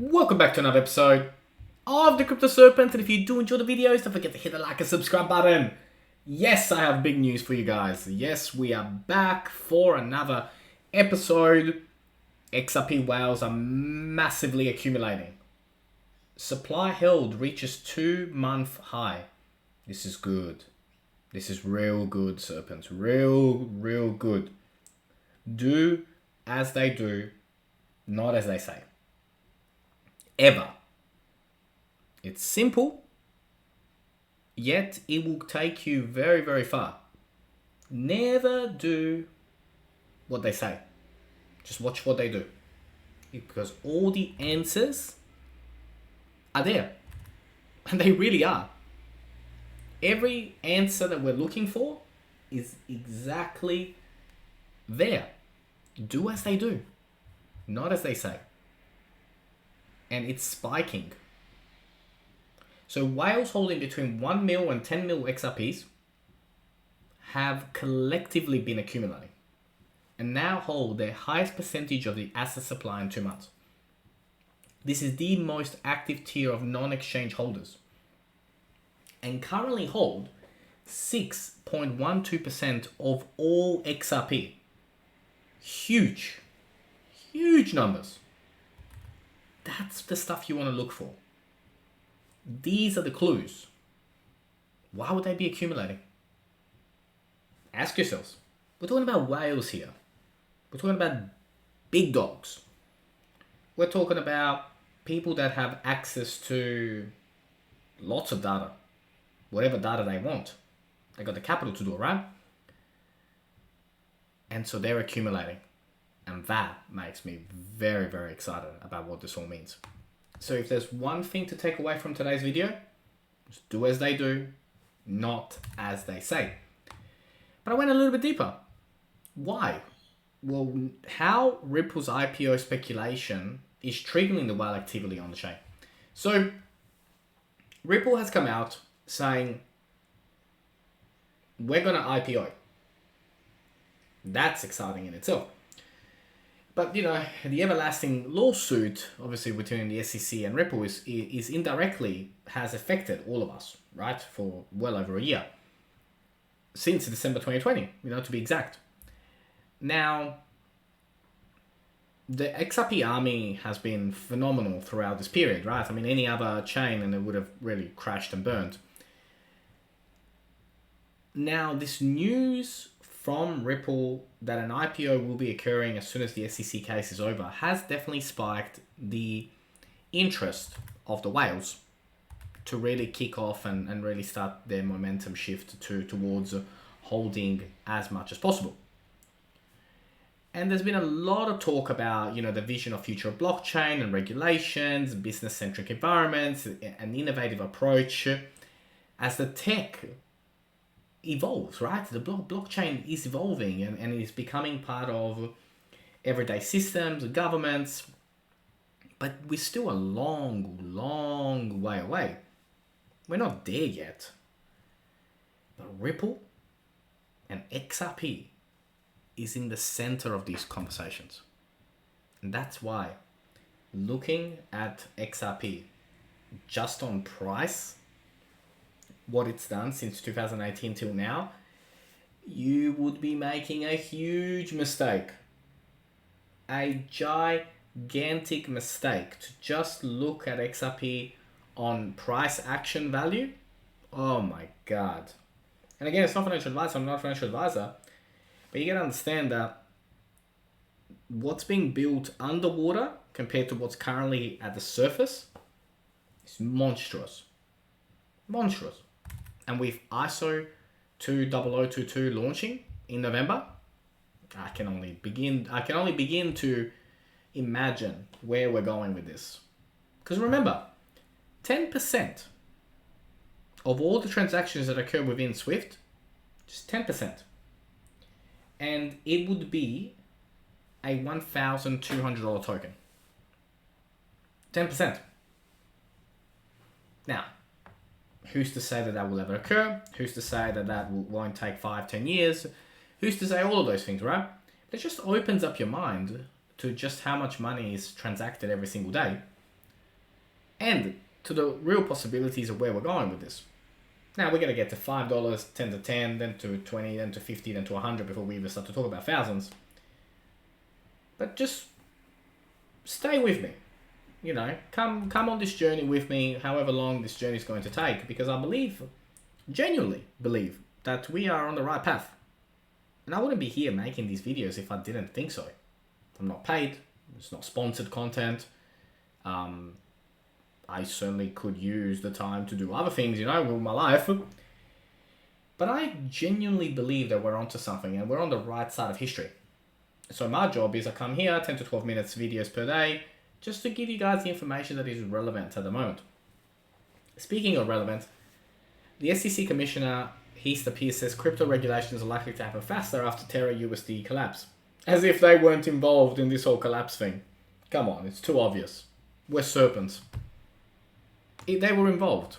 Welcome back to another episode of the Crypto Serpent, and if you do enjoy the videos, don't forget to hit the like and subscribe button. Yes, I have big news for you guys. Yes, we are back for another episode. XRP whales are massively accumulating. Supply held reaches 2-month high. This is good. This is real good, Serpents. Real good. Do as they do, not as they say. Ever. It's simple, yet it will take you very far. Never do what they say. Just watch what they do. Because all the answers are there. And they really are. Every answer that we're looking for is exactly there. Do as they do, not as they say. And it's spiking. So whales holding between 1 mil and 10 mil XRPs have collectively been accumulating and now hold their highest percentage of the asset supply in 2 months. This is the most active tier of non-exchange holders and currently hold 6.12% of all XRP. Huge numbers. That's the stuff you want to look for. These are the clues. Why would they be accumulating? Ask yourselves. We're talking about whales here. We're talking about big dogs. We're talking about people that have access to lots of data. Whatever data they want. They got the capital to do it, right? And so they're accumulating. And that makes me very excited about what this all means. So if there's one thing to take away from today's video, just do as they do, not as they say. But I went a little bit deeper. Why? Well, how Ripple's IPO speculation is triggering the whale activity on the chain. So Ripple has come out saying, we're going to IPO. That's exciting in itself. But, you know, the everlasting lawsuit, obviously, between the SEC and Ripple is indirectly has affected all of us, right? For well over a year. Since December 2020, to be exact. Now, the XRP army has been phenomenal throughout this period, right? I mean, any other chain and it would have really crashed and burned. Now, this news from Ripple that an IPO will be occurring as soon as the SEC case is over has definitely spiked the interest of the whales to really kick off and really start their momentum shift towards holding as much as possible. And there's been a lot of talk about, the vision of future of blockchain and regulations, business-centric environments, an innovative approach as the tech evolves, right? The blockchain is evolving and is becoming part of everyday systems, governments, but we're still a long way away. We're not there yet. But Ripple and XRP is in the center of these conversations. And that's why looking at XRP just on price, what it's done since 2018 till now, you would be making a huge mistake. A gigantic mistake to just look at XRP on price action value. Oh my God. And again, it's not financial advice. I'm not a financial advisor. But you gotta understand that what's being built underwater compared to what's currently at the surface is monstrous. And with ISO 20022 launching in November, I can only begin to imagine where we're going with this. Because remember, 10% of all the transactions that occur within Swift, just 10%. And it would be a $1,200 token. 10%. Now, who's to say that that will ever occur? Who's to say that that won't take 5-10 years? Who's to say all of those things, right? It just opens up your mind to just how much money is transacted every single day and to the real possibilities of where we're going with this. Now we're going to get to $5, 10 to 10, then to 20, then to 50, then to 100 before we even start to talk about thousands. But just stay with me. You know, come on this journey with me, however long this journey is going to take, because I genuinely believe that we are on the right path. And I wouldn't be here making these videos if I didn't think so. I'm not paid. It's not sponsored content. I certainly could use the time to do other things, with my life. But I genuinely believe that we're onto something and we're on the right side of history. So my job is I come here, 10 to 12 minutes videos per day, just to give you guys the information that is relevant at the moment. Speaking of relevant, the SEC Commissioner Heath Pierce says crypto regulations are likely to happen faster after Terra USD collapse. As if they weren't involved in this whole collapse thing. Come on, it's too obvious. We're serpents. They were involved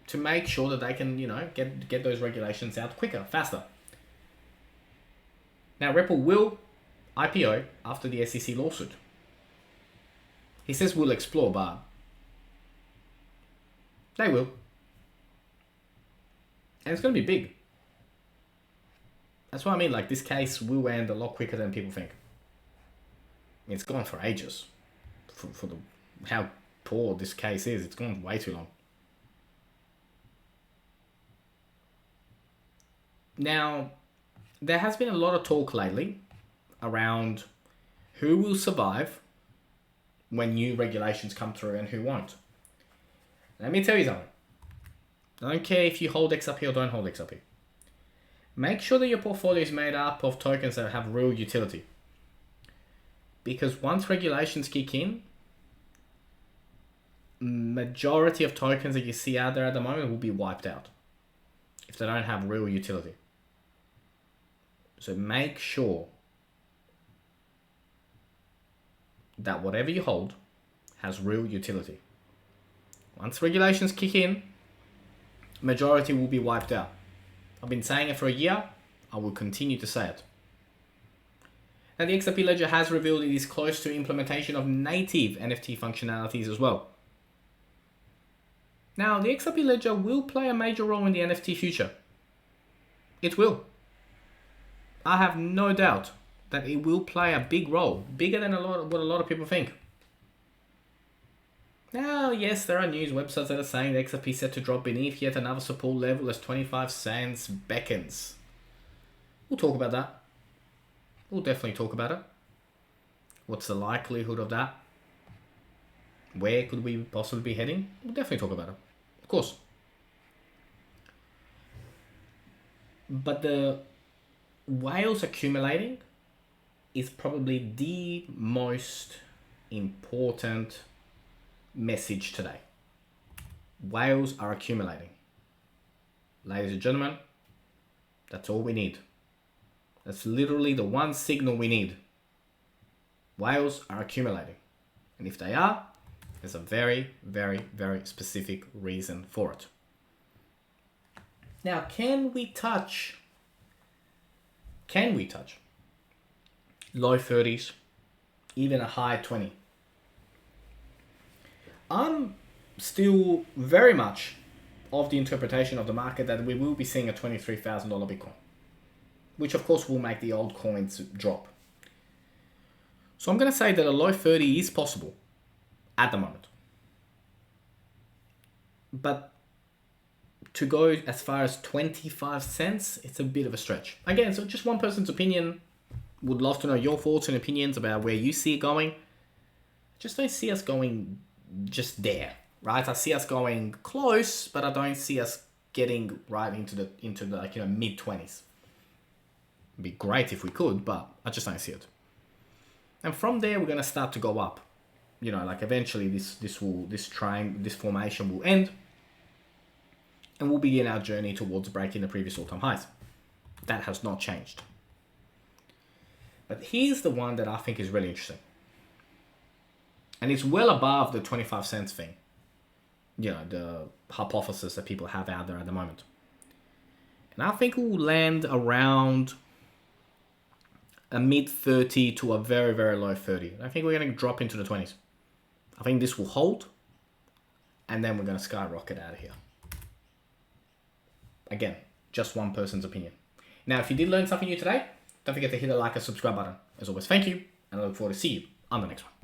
to make sure that they can, get those regulations out quicker, faster. Now, Ripple will IPO after the SEC lawsuit. He says we'll explore, but they will. And it's going to be big. That's what I mean, this case will end a lot quicker than people think. It's gone for ages. For how poor this case is, it's gone way too long. Now, there has been a lot of talk lately around who will survive when new regulations come through and who won't. Let me tell you something. I don't care if you hold XRP or don't hold XRP. Make sure that your portfolio is made up of tokens that have real utility. Because once regulations kick in, majority of tokens that you see out there at the moment will be wiped out if they don't have real utility. So make sure that whatever you hold has real utility. Once regulations kick in, majority will be wiped out. I've been saying it for a year. I will continue to say it. Now, the XRP Ledger has revealed it is close to implementation of native NFT functionalities as well. Now, the XRP Ledger will play a major role in the NFT future. It will. I have no doubt that it will play a big role, bigger than what a lot of people think. Now, yes, there are news websites that are saying the XRP is set to drop beneath yet another support level as 25 cents beckons. We'll talk about that. We'll definitely talk about it. What's the likelihood of that? Where could we possibly be heading? We'll definitely talk about it. Of course. But the whales accumulating is probably the most important message today. Whales are accumulating. Ladies and gentlemen, that's all we need. That's literally the one signal we need. Whales are accumulating. And if they are, there's a very, very, very specific reason for it. Now, can we touch low 30s, even a high 20? I'm still very much of the interpretation of the market that we will be seeing a $23,000 Bitcoin, which of course will make the old coins drop. So I'm going to say that a low 30 is possible at the moment. But to go as far as 25 cents, it's a bit of a stretch. Again, so just one person's opinion. Would love to know your thoughts and opinions about where you see it going. Just don't see us going just there, right? I see us going close, but I don't see us getting right into the mid 20s. It'd be great if we could, but I just don't see it. And from there, we're going to start to go up. Eventually this formation will end, and we'll begin our journey towards breaking the previous all-time highs. That has not changed. But here's the one that I think is really interesting. And it's well above the 25 cents thing. The hypothesis that people have out there at the moment. And I think it will land around a mid 30 to a very, very low 30. I think we're going to drop into the 20s. I think this will hold. and then we're going to skyrocket out of here. Again, just one person's opinion. Now, if you did learn something new today, don't forget to hit the like and subscribe button. As always, thank you, and I look forward to see you on the next one.